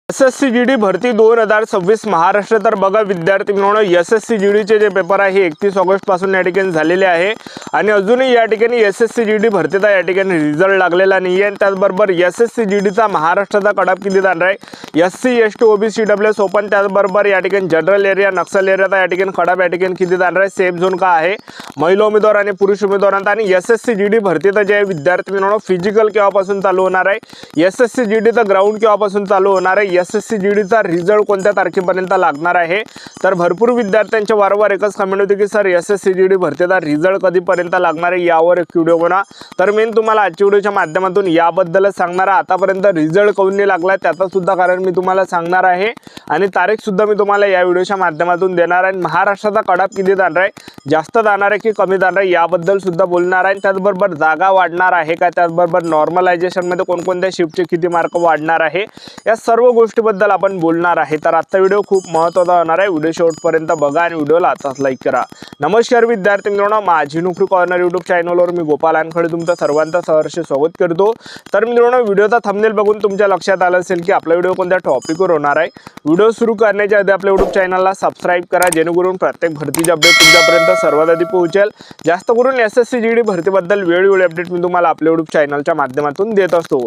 SSC GD भरती 2026 महाराष्ट्र। तर बघा विद्यार्थी मित्रांनो, एसएससी जीडीचे जे पेपर आहे 31 ऑगस्ट पासून या ठिकाणी झालेले आहे आणि अजूनही या ठिकाणी एसएससी जीडी भरतीचा या ठिकाणी रिझल्ट लागलेला नाही आहे। त्याचबरोबर एसएससी जीडीचा महाराष्ट्राचा कडाप किती जाणार आहे, SC ST OBC WS open, त्याचबरोबर या ठिकाणी जनरल एरिया नक्सल एरियाचा या ठिकाणी कडाप या ठिकाणी किती जाणार आहे, सेफ झोन का आहे महिला उमेदवार आणि पुरुष उमेदवारांचा। आणि एसएससी जीडी भरतीचा जे विद्यार्थी मित्रांनो फिजिकल केव्हापासून चालू होणार आहे, एसएससी जीडीचा ग्राउंड केव्हापासून चालू होणार आहे, एसएससी जीडीचा रिझल्ट कोणत्या तारखेपर्यंत लागणार आहे। तर भरपूर विद्यार्थ्यांच्या वारंवार एकच कमेंट होती की सर एसएससी जीडी भरतीचा रिझल्ट कधीपर्यंत लागणार आहे, यावर एक व्हिडिओ बनवा। तर मी तुम्हाला आजच्या व्हिडिओच्या माध्यमातून याबद्दलच सांगणार आहे। आतापर्यंत रिझल्ट काऊन नाही लागला त्याचं सुद्धा कारण मी तुम्हाला सांगणार आहे आणि तारीख सुद्धा मी तुम्हाला या व्हिडिओच्या माध्यमातून देणार आहे। महाराष्ट्राचा कडाप किती जाणार आहे, जास्त जाणार आहे की कमी जाणार आहे याबद्दल सुद्धा बोलणार आहे। त्याचबरोबर जागा वाढणार आहे का, त्याचबरोबर नॉर्मलायझेशनमध्ये कोणकोणत्या शिफ्टचे किती मार्क वाढणार आहे, या सर्व गोष्टीबद्दल आपण बोलणार आहे। तर आजचा व्हिडिओ खूप महत्त्वाचा होणार आहे, व्हिडिओ शेवटपर्यंत बघा आणि व्हिडिओला आताच लाईक करा। नमस्कार विद्यार्थी मित्रांनो, माझी नोकरी कॉर्नर यूट्यूब चॅनलवर मी गोपाल वानखडे तुमचं सर्वांचं सहर्ष स्वागत करतो। तर मित्रांनो, व्हिडिओचा थंबनेल बघून तुमच्या लक्षात आलं असेल की आपला व्हिडिओ कोणत्या टॉपिकवर होणार आहे। व्हिडिओ सुरू करण्याच्या आधी आपल्या यूट्यूब चॅनलला सबस्क्राइब करा, जेणेकरून प्रत्येक भरतीचे अपडेट तुमच्यापर्यंत सर्वात आधी पोहोचेल। जास्त करून एसएससी जीडी भरतीबद्दल वेळोवेळी अपडेट मी तुम्हाला आपल्या यूट्यूब चॅनलच्या माध्यमातून देत असतो।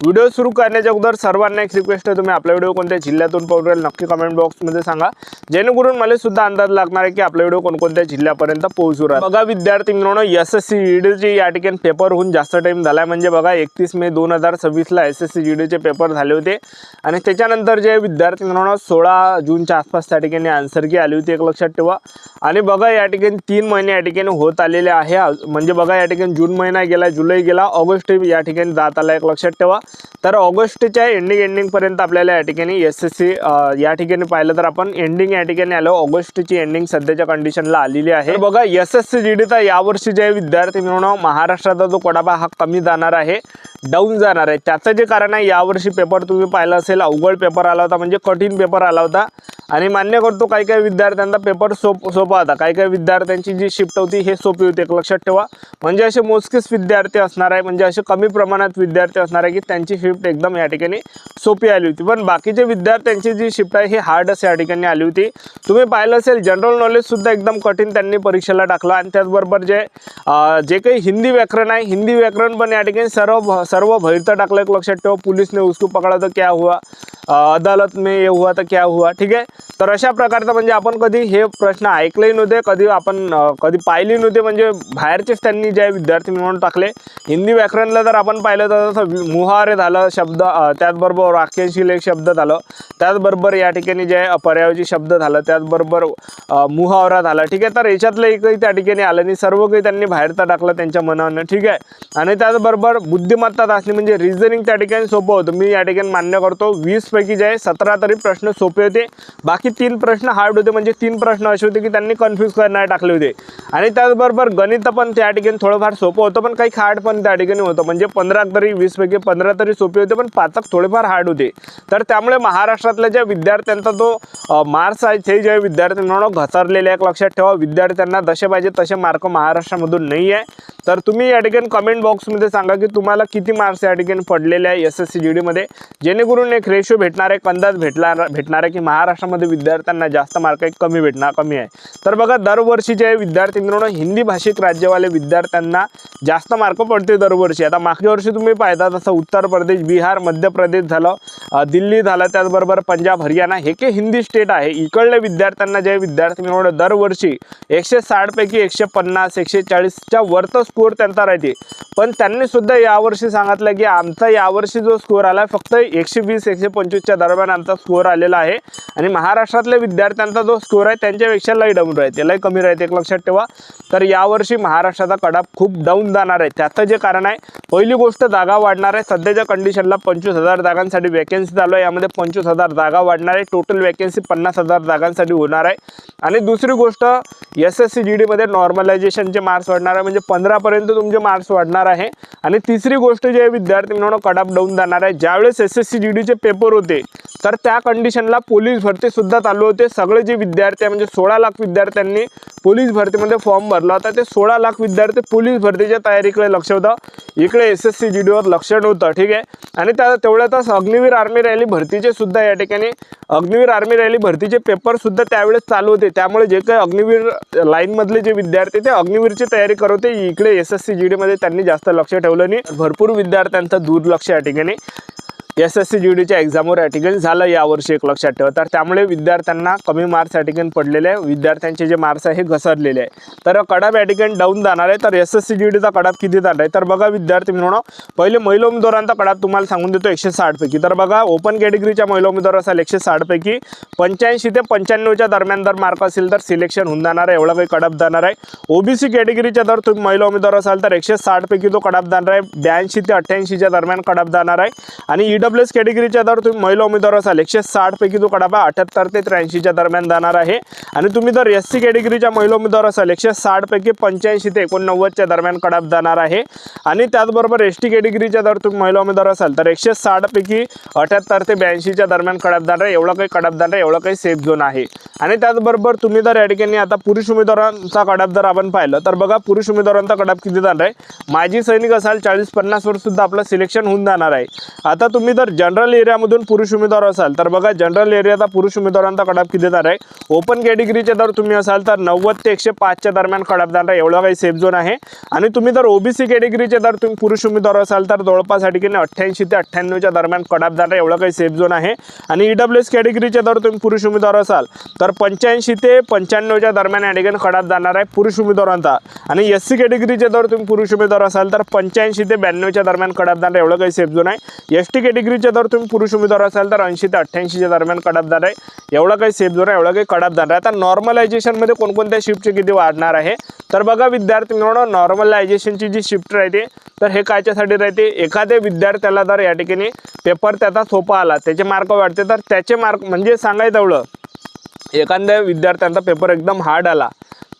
व्हिडिओ सुरू करण्याच्या अगोदर सर्वांना एक रिक्वेस्ट आहे, तुम्ही आपला व्हिडिओ कोणत्या जिल्ह्यातून पाहू राहिले नक्की कमेंट बॉक्समध्ये सांगा, जेणेकरून मला सुद्धा अंदाज लागणार आहे की आपला व्हिडिओ कोणकोणत्या जिल्ह्यापर्यंत पोहोचू राहिला। बघा विद्यार्थी मित्रांनो, एसएससी जीडीचे या ठिकाणी पेपर होऊन जास्त टाइम झाला, म्हणजे बघा 31 मे 2026 ला एसएससी जीडीचे पेपर झाले होते आणि त्याच्यानंतर जे विद्यार्थी मित्रांनो 16 जूनच्या आसपास त्या ठिकाणी आन्सर की आली होती, एक लक्षात ठेवा। आणि बघा या ठिकाणी 3 महिने या ठिकाणी होत आलेले आहे, म्हणजे बघा या ठिकाणी जून महिना गेला, जुलै गेला, ऑगस्ट या ठिकाणी जात आला, एक लक्षात ठेवा। तर ऑगस्टच्या एंडिंग पर्यंत आपल्याला या ठिकाणी एसएससी या ठिकाणी पाहिलं तर आपण एंडिंग या ठिकाणी आलो, ऑगस्टची एंडिंग सध्याच्या कंडिशनला आलेली आहे। बघा एसएससी जीडीचा यावर्षी जे विद्यार्थी मित्रांनो महाराष्ट्राचा जो कडापा हा कमी जाणार आहे, डाऊन जाणार आहे। त्याचं जे कारण आहे, यावर्षी पेपर तुम्ही पाहिलं असेल अवघड पेपर आला होता, म्हणजे कठीण पेपर आला होता आणि मान्य करतो काही काही विद्यार्थ्यांचा पेपर सोपा होता, काही काही विद्यार्थ्यांची जी शिफ्ट होती हे सोपी होती, एक लक्षात ठेवा। म्हणजे असे मोजकेच विद्यार्थी असणार आहे, म्हणजे असे कमी प्रमाणात विद्यार्थी असणार आहे की त्यांची शिफ्ट एकदम या ठिकाणी सोपी आली होती, पण बाकीचे विद्यार्थ्यांची जी शिफ्ट आहे ही हार्डच या ठिकाणी आली होती। तुम्ही पाहिलं असेल जनरल नॉलेज सुद्धा एकदम कठीण त्यांनी परीक्षेला टाकलं आणि त्याचबरोबर जे काही हिंदी व्याकरण आहे, हिंदी व्याकरण पण या ठिकाणी सर्व भैरतं टाकलं, एक लक्षात ठेवा। पुलिस ने उसको पकड़ा तो क्या हुआ, अदालत में ये हुआ तो क्या हुआ, ठीक आहे। तर अशा प्रकारचं म्हणजे आपण कधी हे प्रश्न ऐकलेही नव्हते, कधी आपण कधी पाहिले नव्हते, म्हणजे बाहेरचेच त्यांनी जे विद्यार्थी म्हणून टाकले। हिंदी व्याकरणला जर आपण पाहिलं तर जसं मुहावरे झालं शब्द, त्याचबरोबर वाक्यांशील एक शब्द झालं, त्याचबरोबर या ठिकाणी जे पर्यायवाची शब्द झालं, त्याचबरोबर मुहावरा झाला, ठीक आहे। तर याच्यातलं एकही त्या ठिकाणी आलं नाही, सर्व काही त्यांनी बाहेरचं टाकलं त्यांच्या मनानं, ठीक आहे। आणि त्याचबरोबर बुद्धिमत्ता चाचणी म्हणजे रिझनिंग त्या ठिकाणी सोपं होतं, मी या ठिकाणी मान्य करतो। 20 पैकी जे 17 तरी प्रश्न सोपे होते, बाकी 3 प्रश्न हार्ड होते, म्हणजे 3 प्रश्न असे होते की त्यांनी कन्फ्यूज करणारे टाकले होते। आणि त्याचबरोबर गणित पण त्या ठिकाणी थोडंफार सोपं होतं, पण काही हार्ड पण त्या ठिकाणी होतं, म्हणजे 15 तरी 20 पैकी 15 तरी सोपे होते, पण 5 थोडेफार हार्ड होते। तर त्यामुळे महाराष्ट्रातल्या ज्या विद्यार्थ्यांचा तो मार्क्स आहे ते जे विद्यार्थ्यांना घसरलेले, एक लक्षात ठेवा। विद्यार्थ्यांना जसे पाहिजे तसे मार्क महाराष्ट्रामधून नाही आहे। तर तुम्ही या ठिकाणी कमेंट बॉक्समध्ये सांगा की तुम्हाला किती मार्क्स या ठिकाणी पडलेले आहे एसएससी जीडीमध्ये, जेणेकरून एक रेशो भेटणार आहे, अंदाज भेटणार आहे की महाराष्ट्रामध्ये विद्यार्थ्यांना जास्त मार्क आहे कमी आहे। तर बघा दरवर्षीचे विद्यार्थी मित्रांनो हिंदी भाषिक राज्यवाले विद्यार्थ्यांना जास्त मार्क पडते दरवर्षी। आता मागच्या वर्षी तुम्ही पाहिता तसं उत्तर प्रदेश, बिहार, मध्य प्रदेश झालं, दिल्ली झालं, त्याचबरोबर पंजाब, हरियाणा हे काही हिंदी स्टेट आहे, इकडल्या विद्यार्थ्यांना जे विद्यार्थी मित्रांनो दरवर्षी 160 पैकी 150 140च्या वरचा स्कोअर त्यांचा राहते। पण त्यांनी सुद्धा यावर्षी सांगितलं की आमचा यावर्षी जो स्कोअर आला फक्त 120 125च्या दरम्यान आमचा स्कोअर आलेला आहे आणि महाराष्ट्रातल्या विद्यार्थ्यांचा जो स्कोअर आहे त्यांच्यापेक्षा लई डाऊन राहते, लई कमी राहते, एक लक्षात ठेवा। तर यावर्षी महाराष्ट्राचा कडाप खूप डाऊन जाणार आहे, त्याचं जे कारण आहे, पहिली गोष्ट जागा वाढणार आहे। सध्याच्या कंडिशनला 25,000 जागांसाठी वॅकन्सी चालू आहे, यामध्ये 25,000 जागा वाढणार आहे, टोटल वॅकन्सी 50,000 जागांसाठी होणार आहे। आणि दुसरी गोष्ट एसएससी जीडीमध्ये नॉर्मलायझेशनचे मार्क्स वाढणार आहे, म्हणजे 15 पर्यंत तुमचे मार्क्स वाढणार आहे। आणि तिसरी गोष्ट जे विद्यार्थी मित्रांनो कडाप डाऊन जाणार आहे, ज्यावेळेस एसएससी जीडीचे पेपर होते होते, तर त्या कंडिशनला पोलीस भरती सुद्धा चालू होते. सगळे जे विद्यार्थी म्हणजे 16 लाख विद्यार्थ्यांनी पोलीस भरतीमध्ये फॉर्म भरला होता. ते 16 लाख विद्यार्थी पोलीस भरतीच्या तयारीकडे लक्ष होतं, इकडे SSC GDवर लक्ष नव्हतं. ठीक आहे. आणि तेवढ्यातच अग्निवीर आर्मी रॅली भरतीचे सुद्धा या ठिकाणी अग्निवीर आर्मी रॅली भरतीचे पेपर सुद्धा त्यावेळेस चालू होते. त्यामुळे जे काही अग्निवीर लाईनमधले जे विद्यार्थी ते अग्निवीरची तयारी करत होते, इकडे SSC GDमध्ये त्यांनी जास्त लक्ष ठेवलं नाही. भरपूर विद्यार्थ्यांचं दुर्लक्ष या ठिकाणी SSC GDच्या एक्झामवर या ठिकाणी झालं यावर्षी, एक लक्षात ठेवा. तर त्यामुळे विद्यार्थ्यांना कमी मार्क्स या ठिकाणी पडलेले आहे, विद्यार्थ्यांचे जे मार्क्स आहे हे घसरलेले आहे. तर कडाप या ठिकाणी डाऊन जाणार आहे. तर SSC GDचा कडाप किती जाणार आहे, तर बघा विद्यार्थी मित्रांनो, पहिले महिला उमेदवारांचा कडाप तुम्हाला सांगून देतो 160 पैकी. तर बघा ओपन कॅटेगरीच्या महिला उमेदवार असाल 160 पैकी 85 ते 95च्या दरम्यान जर मार्क असेल तर सिलेक्शन होऊन जाणार आहे, एवढा काही कडाप जाणार आहे. OBC कॅटेगरीच्या जर तुम्ही महिला उमेदवार असाल तर 160 पैकी तो कडाप जाणार आहे, 82 ते 88च्या दरम्यान कडाप जाणार आहे. आणि EWS कॅटेगरीच्या जर तुम्ही महिला उमेदवार असाल 160 पैकी तो कडाप 78 ते 83च्या दरम्यान जाणार आहे. आणि तुम्ही जर SC कॅटेगरीच्या महिला उमेदवार असाल 160 पैकी 85 ते 89च्या दरम्यान कडाप जाणार आहे. आणि त्याचबरोबर ST कॅटेगरीच्या जर तुम्ही महिला उमेदवार असाल तर 160 पैकी 78 ते 82च्या दरम्यान कडाप जाणार आहे, एवढा काही कडाप जाणार आहे, एवढा काही सेफ झोन आहे. आणि त्याचबरोबर तुम्ही जर या ठिकाणी आता पुरुष उमेदवारांचा कडाप जर आपण पाहिलं तर बघा पुरुष उमेदवारांचा कडाप किती जाणार आहे, माजी सैनिक असाल 40-50 वर सुद्धा आपलं सिलेक्शन होऊन जाणार आहे. आता तुम्ही जर जनरल एरियामधून पुरुष उमेदवार असाल तर बघा जनरल एरियाचा पुरुष उमेदवारांचा कडाप किती जाणार आहे. ओपन कॅटेगरीचे जर तुम्ही असाल तर 90 ते 105च्या दरम्यान कडाप जाणार आहे, एवढा काही सेफ झोन आहे. आणि तुम्ही जर OBC कॅटेगरीचे जर तुम्ही पुरुष उमेदवार असाल तर जवळपास या ठिकाणी 88 ते 98च्या दरम्यान कडाप जाणार आहे, एवढा काही सेफ झोन आहे. आणि EWS कॅटेगरीचे जर तुम्ही पुरुष उमेदवार असाल तर 85 ते 95च्या दरम्यान या ठिकाणी कडाप जाणार आहे पुरुष उमेदवारांचा. आणि SC कॅटेगरीचे जर तुम्ही पुरुष उमेदवार असाल तर 85 ते 92च्या दरम्यान कडाप जाणार आहे, एवढा काही सेफ झोन आहे. ST कॅटेगरीचे जर तुम्ही पुरुष उमेदवार असाल तर 80 ते 88च्या दरम्यान कडाप जाणार आहे, एवढा काही सेफ झोन आहे, एवढा काही कडाप जाणार आहे. आता नॉर्मलायझेशनमध्ये कोणकोणत्या शिफ्टचे किती वाढणार आहे, तर बघा विद्यार्थी मित्रांनो, नॉर्मलायझेशनची जी शिफ्ट राहते तर हे कायच्यासाठी राहते, एखाद्या विद्यार्थ्याला जर या ठिकाणी पेपर त्याचा सोपा आला, त्याचे मार्क वाढते, तर त्याचे मार्क म्हणजे सांगायचं एवढं, एखाद्या विद्यार्थ्यांचा पेपर एकदम हार्ड आला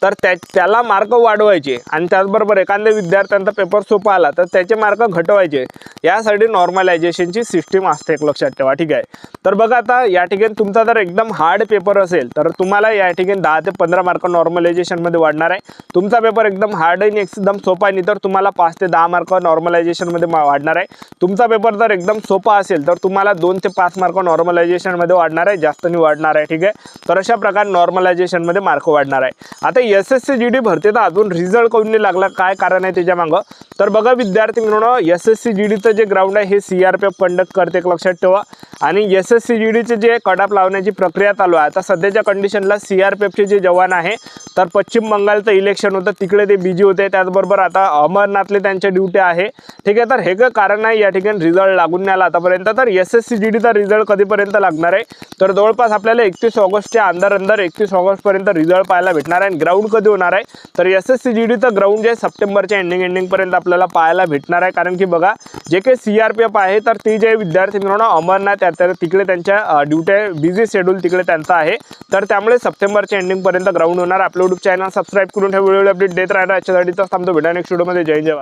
तर त्याला मार्क वाढवायचे. आणि त्याचबरोबर एखाद्या विद्यार्थ्यांचा पेपर सोपा आला तर त्याचे मार्क घटवायचे. यासाठी नॉर्मलायझेशनची सिस्टीम असते, एक लक्षात ठेवा. ठीक आहे. तर बघा आता या ठिकाणी तुमचा जर एकदम हार्ड पेपर असेल तर तुम्हाला या ठिकाणी 10 ते 15 मार्क नॉर्मलायझेशनमध्ये वाढणार आहे. तुमचा पेपर एकदम हार्ड आणि एकदम सोपा आहे तर तुम्हाला 5 ते 10 मार्क नॉर्मलायझेशनमध्ये वाढणार आहे. तुमचा पेपर जर एकदम सोपा असेल तर तुम्हाला 2 ते 5 मार्क नॉर्मलायझेशनमध्ये वाढणार आहे, जास्त नाही वाढणार आहे. ठीक आहे. तर अशा प्रकारे नॉर्मलायझेशनमध्ये मार्क वाढणार आहे. आता SSC GD भरतीचा अजून रिझल्ट कोण नाही लागला, काय कारण आहे त्याच्या मागं, तर बघा विद्यार्थी मित्रांनो, SSC GDचं जे ग्राउंड आहे हे CRPF कंडक्ट करते, एक लक्षात ठेवा. आणि SSC GDचे जे कडाप लावण्याची प्रक्रिया चालू आहे. आता सध्याच्या कंडिशनला CRPFचे जे जवान आहे तर पश्चिम बंगालचं इलेक्शन होतं, तिकडे ते बिजी होते. त्याचबरोबर आता अमरनाथले त्यांच्या ड्युटी आहे. ठीक आहे. तर हे काय कारण आहे या ठिकाणी रिझल्ट लागून नाही आला आतापर्यंत. तर SSC GDचा रिझल्ट कधीपर्यंत लागणार आहे, तर जवळपास आपल्याला 31 ऑगस्टच्या अंदर 31 ऑगस्टपर्यंत रिझल्ट पाहायला भेटणार आहे. ग्राउंड कधी होणार आहे, तर SSC GDचं ग्राउंड जे सप्टेंबरच्या एंडिंगपर्यंत आपल्याला पाहायला भेटणार आहे. कारण की बघा जे काही CRPF आहे तर ते जे विद्यार्थी मित्रांनो अमरनाथ तिकडे त्यांच्या ड्युट्या बिझी शेड्यूल तिकडे त्यांचा आहे, तर त्यामुळे सप्टेंबरच्या एंडिंगपर्यंत ग्राउंड होणार. आपलं यूट्यूब चॅनल सबस्क्राईब करून ठेवा, व्हिडिओ अपडेट देत राहणार. याच्यासाठी तर थांबतो, भेटा नेक्स्ट व्हिडिओमध्ये. जय जवान.